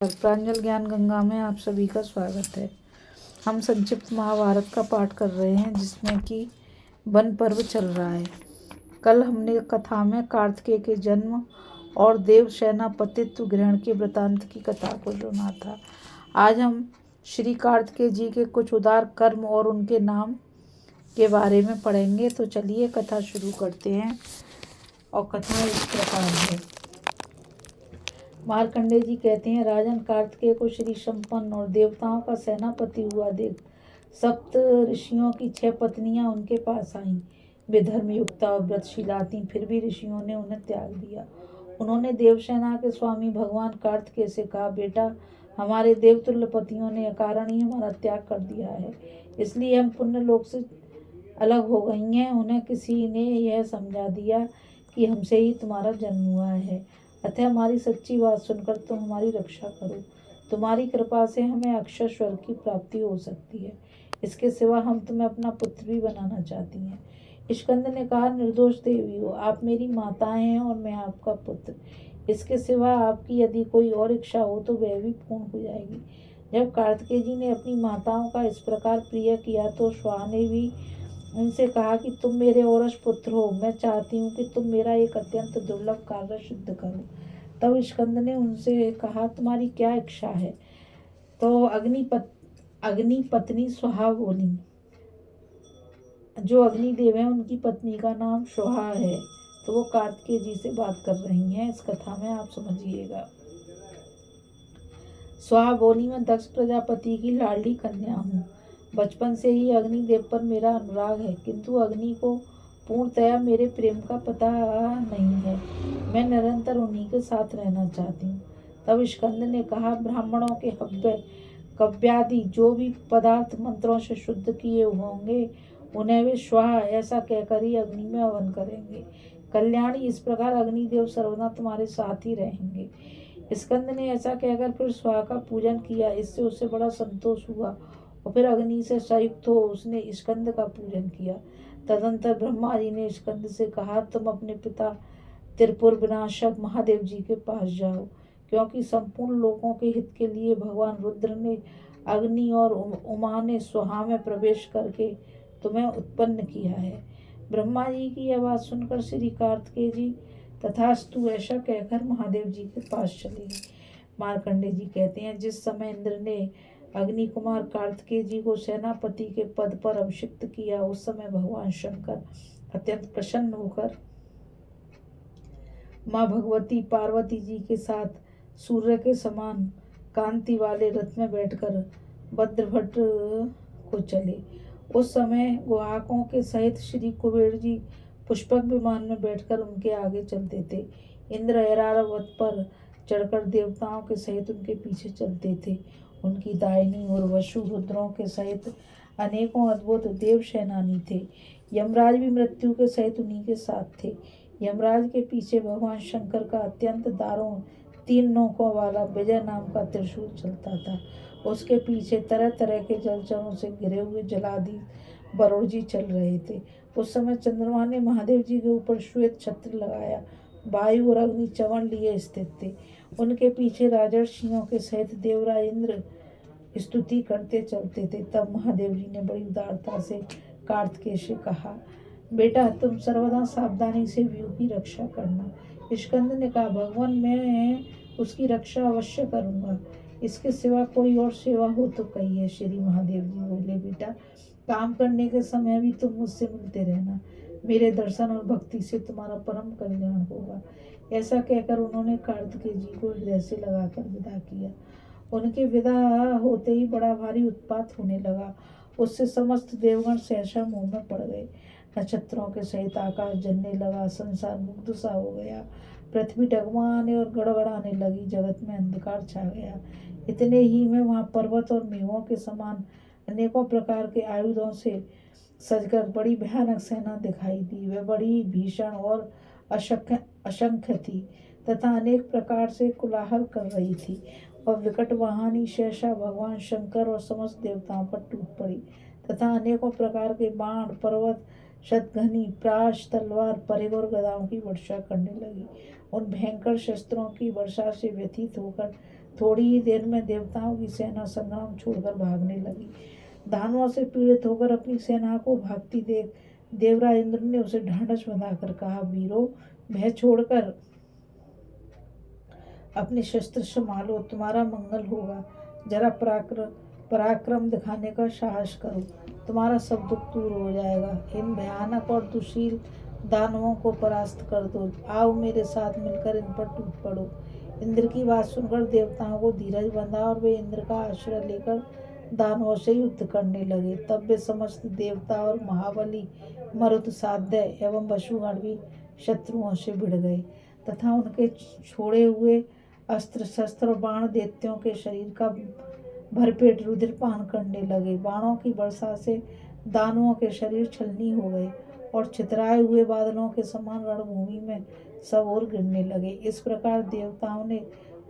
प्रांजल ज्ञान गंगा में आप सभी का स्वागत है। हम संक्षिप्त महाभारत का पाठ कर रहे हैं, जिसमें कि वन पर्व चल रहा है। कल हमने कथा में कार्तिकेय के जन्म और देव सेनापतित्व ग्रहण के वृतांत की कथा को सुना था। आज हम श्री कार्तिकेय जी के कुछ उदार कर्म और उनके नाम के बारे में पढ़ेंगे। तो चलिए कथा शुरू करते हैं। और कथा इस प्रकार है। मार्कंडेय जी कहते हैं, राजन कार्तिकेय को श्री संपन्न और देवताओं का सेनापति हुआ देख सप्त ऋषियों की 6 पत्नियां उनके पास आईं। वे धर्मयुक्ता और व्रतशीला थीं, फिर भी ऋषियों ने उन्हें त्याग दिया। उन्होंने देवसेना के स्वामी भगवान कार्तिकेय से कहा, बेटा, हमारे देवतुल्य पतियों ने अकारण ही हमारा त्याग कर दिया है, इसलिए हम पुण्य लोक से अलग हो गई हैं। उन्हें किसी ने यह समझा दिया कि हमसे ही तुम्हारा जन्म हुआ है, अतः हमारी सच्ची बात सुनकर तुम हमारी रक्षा करो। तुम्हारी कृपा से हमें अक्षय स्वर्ग की प्राप्ति हो सकती है। इसके सिवा हम तुम्हें अपना पुत्र भी बनाना चाहती हैं। स्कंद ने कहा, निर्दोष देवी हो, आप मेरी माताएं हैं और मैं आपका पुत्र। इसके सिवा आपकी यदि कोई और इच्छा हो तो वह भी पूर्ण हो जाएगी। जब कार्तिकेय जी ने अपनी माताओं का इस प्रकार प्रिय किया तो स्वाहा ने भी उनसे कहा कि तुम मेरे औरस पुत्र हो, मैं चाहती हूँ कि तुम मेरा एक अत्यंत दुर्लभ कार्य सिद्ध करो। तब स्कंद ने उनसे कहा, तुम्हारी क्या इच्छा है? तो अग्नि पत्नी स्वाहा बोली। जो अग्निदेव है उनकी पत्नी का नाम स्वाहा है, तो वो कार्तिकेय जी से बात कर रही हैं। इस कथा में आप समझिएगा। स्वाहा बोली, मैं दक्ष प्रजापति की लाडली कन्या हूँ। बचपन से ही अग्निदेव पर मेरा अनुराग है, किंतु अग्नि को पूर्णतया मेरे प्रेम का पता नहीं है। मैं निरंतर उन्हीं के साथ रहना चाहती हूँ। तब स्कंद ने कहा, ब्राह्मणों के हव्य कव्यादि जो भी पदार्थ मंत्रों से शुद्ध किए होंगे, उन्हें वे स्वाहा ऐसा कहकर ही अग्नि में हवन करेंगे। कल्याणी, इस प्रकार अग्निदेव सर्वदा तुम्हारे साथ ही रहेंगे। स्कंद ने ऐसा कहकर फिर स्वाहा का पूजन किया। इससे उसे बड़ा संतोष हुआ और फिर अग्नि से संयुक्त हो उसने स्कंद का पूजन किया। तदंतर ब्रह्मा जी ने स्कंद से कहा, तुम अपने पिता त्रिपुर विनाशक महादेव जी के पास जाओ, क्योंकि संपूर्ण लोगों के हित के लिए भगवान रुद्र ने अग्नि और उमा ने स्वाहा में प्रवेश करके तुम्हें उत्पन्न किया है। ब्रह्मा जी की यह बात सुनकर श्री कार्तिकेय जी तथास्तु ऐसा कहकर महादेव जी के पास चले गए। मार्कंडेय जी कहते हैं, जिस समय इंद्र ने अग्नि कुमार कार्तिकेय जी को सेनापति के पद पर अभिषिक्त किया, उस समय भगवान शंकर अत्यंत प्रसन्न होकर माँ भगवती पार्वती जी के साथ सूर्य के समान कांति वाले रथ में बैठकर भद्रभट्ट को चले। उस समय गुहाकों के सहित श्री कुबेर जी पुष्पक विमान में बैठकर उनके आगे चलते थे। इंद्र ऐरावत पर चढ़कर देवताओं के सहित उनके पीछे चलते थे। उनकी दाहिनी और वसु रुद्रों के सहित अनेकों अद्भुत देव सेनानी थे। यमराज भी मृत्यु के सहित उन्हीं के साथ थे। यमराज के पीछे भगवान शंकर का अत्यंत दारुण 3 नोकों वाला विजय नाम का त्रिशूल चलता था। उसके पीछे तरह तरह के जलचरों से घिरे हुए जलाधि वरुण जी चल रहे थे। उस समय चंद्रमा ने महादेव जी के ऊपर श्वेत छत्र लगाया वायु और अग्नि चवन लिए स्थित थे। उनके पीछे राजर्षियों के सहित देवराज इंद्र स्तुति करते चलते थे। तब महादेव जी ने बड़ी उदारता से कार्तिकेय से कहा, बेटा, तुम सर्वदा सावधानी से व्यू की रक्षा करना। स्कंद ने कहा, भगवान, मैं उसकी रक्षा अवश्य करूंगा। इसके सिवा कोई और सेवा हो तो कहिए। श्री महादेव जी बोले, बेटा, काम करने के समय भी तुम मुझसे मिलते रहना। मेरे दर्शन और भक्ति से तुम्हारा परम कल्याण होगा। ऐसा कहकर उन्होंने कार्तिकेय जी को हृदय से लगाकर विदा किया। उनके विदा होते ही बड़ा भारी उत्पात होने लगा। उससे समस्त देवगण सहसा मुंह में पड़ गए। नक्षत्रों के सहित आकाश जलने लगा, संसार मुग्ध सा हो गया, पृथ्वी डगमगाने और गड़गड़ाने लगी, जगत में अंधकार छा गया। इतने ही में वहां पर्वत और मेघों के समान अनेकों प्रकार के आयुधों से सजकर बड़ी भयानक सेना दिखाई दी। वह बड़ी भीषण और असंख्य थी तथा अनेक प्रकार से कोलाहल कर रही थी और विकट वाहनी सहसा भगवान शंकर और समस्त देवताओं पर टूट पड़ी तथा अनेकों प्रकार के बाण, पर्वत, शतघनी, प्राश, तलवार, परिघ और गदाओं की वर्षा करने लगी। उन भयंकर शस्त्रों की वर्षा से व्यथित होकर थोड़ी ही देर में देवताओं की सेना संग्राम छोड़कर भागने लगी। दानवों से पीड़ित होकर अपनी सेना को भागती देख देवराज इंद्र ने उसे ढांढस बंधाकर कहा, वीरो, भय छोड़कर अपने शस्त्र संभालो, तुम्हारा मंगल होगा। जरा पराक्रम दिखाने का साहस करो, तुम्हारा सब दुख दूर हो जाएगा। इन भयानक और दुशील दानवों को परास्त कर दो। आओ मेरे साथ मिलकर इन पर टूट पड़ो। इंद्र की बात सुनकर देवताओं को धीरज बंधा और वे इंद्र का आश्रय लेकर दानवों से युद्ध करने लगे। तब वे समस्त देवता और महाबली मरुत साध्य एवं वसुगण भी शत्रुओं से भिड़ गए तथा उनके छोड़े हुए अस्त्र शस्त्र बाण दैत्यों के शरीर का भरपेट रुधिरपान करने लगे। बाणों की वर्षा से दानवों के शरीर छलनी हो गए और छितराए हुए बादलों के समान रणभूमि में सब ओर गिरने लगे। इस प्रकार देवताओं ने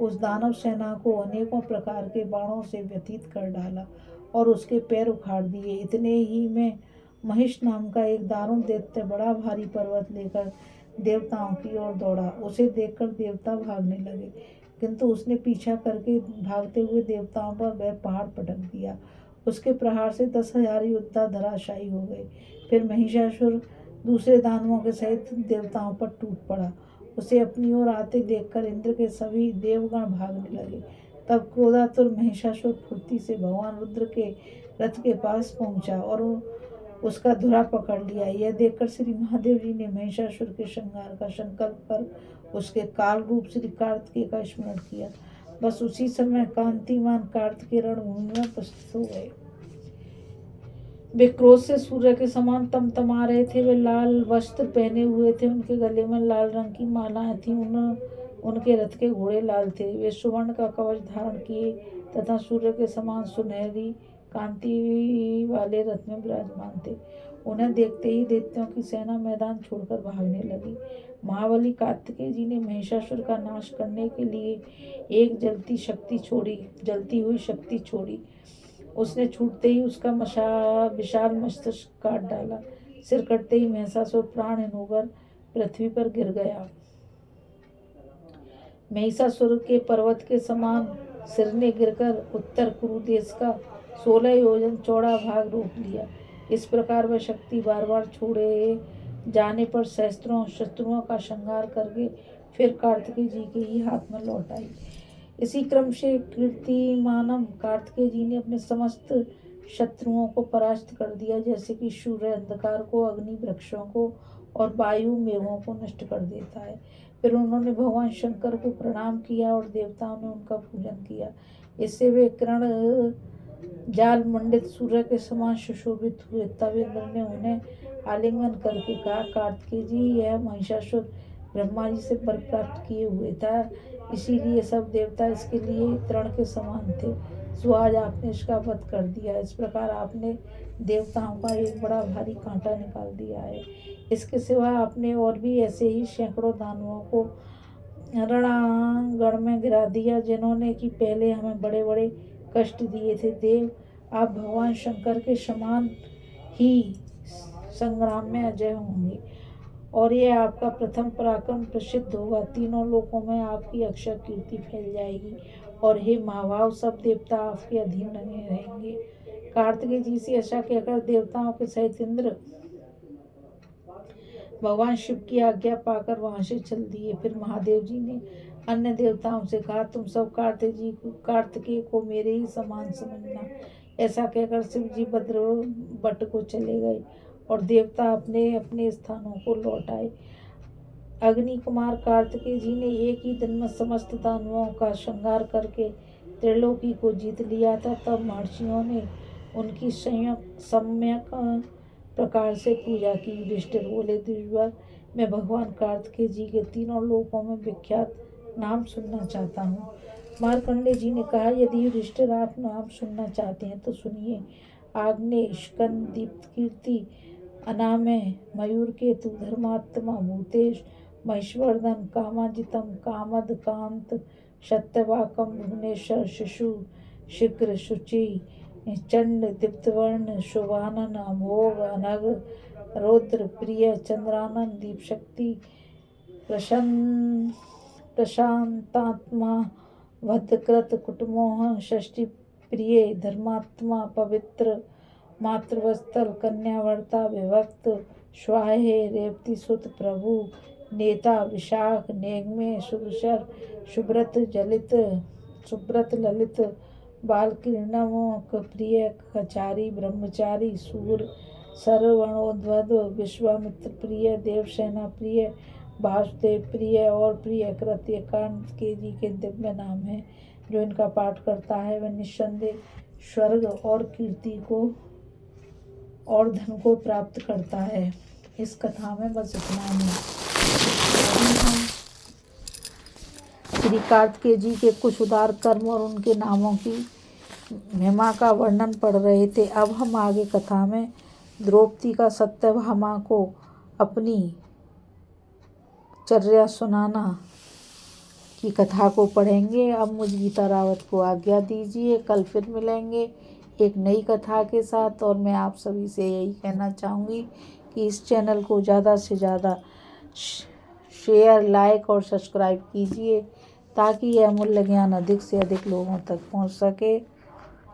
उस दानव सेना को अनेकों प्रकार के बाणों से व्यतीत कर डाला और उसके पैर उखाड़ दिए। इतने ही में महिष नाम का एक दारुण दैत्य बड़ा भारी पर्वत लेकर देवताओं की ओर दौड़ा। उसे देखकर देवता भागने लगे, किंतु उसने पीछा करके भागते हुए देवताओं पर वह पहाड़ पटक दिया। उसके प्रहार से 10,000 योद्धा धराशायी हो गए। फिर महिषासुर दूसरे दानवों के सहित देवताओं पर टूट पड़ा। उसे अपनी ओर आते देखकर इंद्र के सभी देवगण भागने लगे। तब क्रोधातुर महिषासुर फुर्ती से भगवान रुद्र के रथ के पास पहुंचा और उसका धुरा पकड़ लिया। यह देखकर श्री महादेव जी ने महिषासुर के संहार का संकल्प कर उसके काल रूप श्री कार्तिकेय का स्मरण किया। बस उसी समय कांतिमान कार्तिकेय रणभूमि में उपस्थित हो गए। वे क्रोध से सूर्य के समान तमतमा रहे थे। वे लाल वस्त्र पहने हुए थे, उनके गले में लाल रंग की मालाएं थीं। उनके रथ के घोड़े लाल थे। वे सुवर्ण का कवच धारण किए तथा सूर्य के समान सुनहरी कांति वाले रथ में विराजमान थे। उन्हें देखते ही दैत्यों की सेना मैदान छोड़कर भागने लगी। महाबली कार्तिकेय जी ने महिषासुर का नाश करने के लिए एक जलती हुई शक्ति छोड़ी। उसने छूटते ही उसका विशाल मस्तिष्क काट डाला। सिर कटते ही महिषासुर प्राणहीन होकर पृथ्वी पर गिर गया। महिषासुर के पर्वत के समान सिर ने गिरकर उत्तर कुरु देश का 16 योजन चौड़ा भाग रोक लिया। इस प्रकार वह शक्ति बार बार छोड़े जाने पर सहस्त्रों शत्रुओं का संहार करके फिर कार्तिकेय जी के ही हाथ में लौट आई। इसी क्रम से कीर्तिमानम कार्तिकेय जी ने अपने समस्त शत्रुओं को परास्त कर दिया, जैसे कि सूर्य अंधकार को, अग्नि वृक्षों को और वायु मेघों को नष्ट कर देता है। फिर उन्होंने भगवान शंकर को प्रणाम किया और देवताओं ने उनका पूजन किया। इससे वे किरण जाल मंडित सूर्य के समान सुशोभित हुए। तब इंद्र ने उन्हें आलिंगन करके कहा, कार्तिकेय जी, यह महिषासुर ब्रह्मा जी से वर प्राप्त किए हुए था, इसीलिए सब देवता इसके लिए तृण के समान थे। सो आज आपने इसका वध कर दिया। इस प्रकार आपने देवताओं का एक बड़ा भारी कांटा निकाल दिया है। इसके सिवा आपने और भी ऐसे ही सैकड़ों दानवों को रणांगण में गिरा दिया, जिन्होंने कि पहले हमें बड़े बड़े कष्ट दिए थे। देव, आप भगवान शंकर के समान ही संग्राम में अजय होंगे और यह आपका प्रथम पराक्रम प्रसिद्ध होगा। तीनों लोकों में आपकी अक्षय कीर्ति फैल जाएगी और हे महाभाव, सब देवता आपके अधीन बने रहेंगे। कार्तिकेय जी से ऐसा कहकर देवताओं के सहित इंद्र भगवान शिव की आज्ञा पाकर वहां से चल दिए। फिर महादेव जी ने अन्य देवताओं से कहा, तुम सब कार्तिकेय को मेरे ही समान समझना। ऐसा कहकर शिव जी भद्र बट को चले गए और देवता अपने अपने स्थानों को लौट आए। अग्नि कुमार कार्तिकेय जी ने एक ही दिन में समस्त दानवों का संहार करके त्रिलोकी को जीत लिया था। तब महर्षियों ने उनकी सम्यक प्रकार से पूजा की। युधिष्ठिर बोले, द्विजवर, मैं भगवान कार्तिकेय जी के तीनों लोकों में विख्यात नाम सुनना चाहता हूँ। मार्कंडेय जी ने कहा, यदि युधिष्ठिर आप नाम सुनना चाहते हैं तो सुनिए। आग्नेय, स्कंद, दीप्त कीर्ति, अनामय, मयूर केतु, धर्मात्मा, भूतेश, महेश्वरधन, कामाजितम, कामद, कांत, सत्यवाकम, भुवनेश्वर, शिशु, शीघ्र, शुचि, चंड, दीप्तवर्ण, शोभानन, अमोघ, अनग, रौद्र, प्रिय, चंद्रानन, दीपशक्ति, प्रशांतात्मा, वधकृत कुटमोहन षष्ठी प्रिय धर्मात्मा पवित्र मातृवत्सल कन्यावर्ता विभक्त स्वाहे रेवती सुत प्रभु नेता विशाख नेग्मे शुभशर सुब्रत ललित बालकिरणव प्रिय कचारी ब्रह्मचारी सूर सर्वणोद्वद विश्वामित्र प्रिय देवसेना प्रिय वासुदेव प्रिय और प्रिय कृत एकांत के जी के दिव्य नाम है। जो इनका पाठ करता है वह निस्संदेह स्वर्ग और कीर्ति को और धन को प्राप्त करता है। इस कथा में बस इतना ही। हम श्री कार्तिकेय जी के कुछ उदार कर्म और उनके नामों की महिमा का वर्णन पढ़ रहे थे। अब हम आगे कथा में द्रौपदी का सत्यभामा को अपनी चर्या सुनाना की कथा को पढ़ेंगे। अब मुझ गीता रावत को आज्ञा दीजिए। कल फिर मिलेंगे एक नई कथा के साथ। और मैं आप सभी से यही कहना चाहूँगी कि इस चैनल को ज़्यादा से ज़्यादा शेयर लाइक और सब्सक्राइब कीजिए ताकि यह अमूल्य ज्ञान अधिक से अधिक लोगों तक पहुँच सके।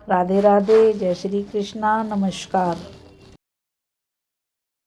राधे राधे। जय श्री कृष्णा। नमस्कार।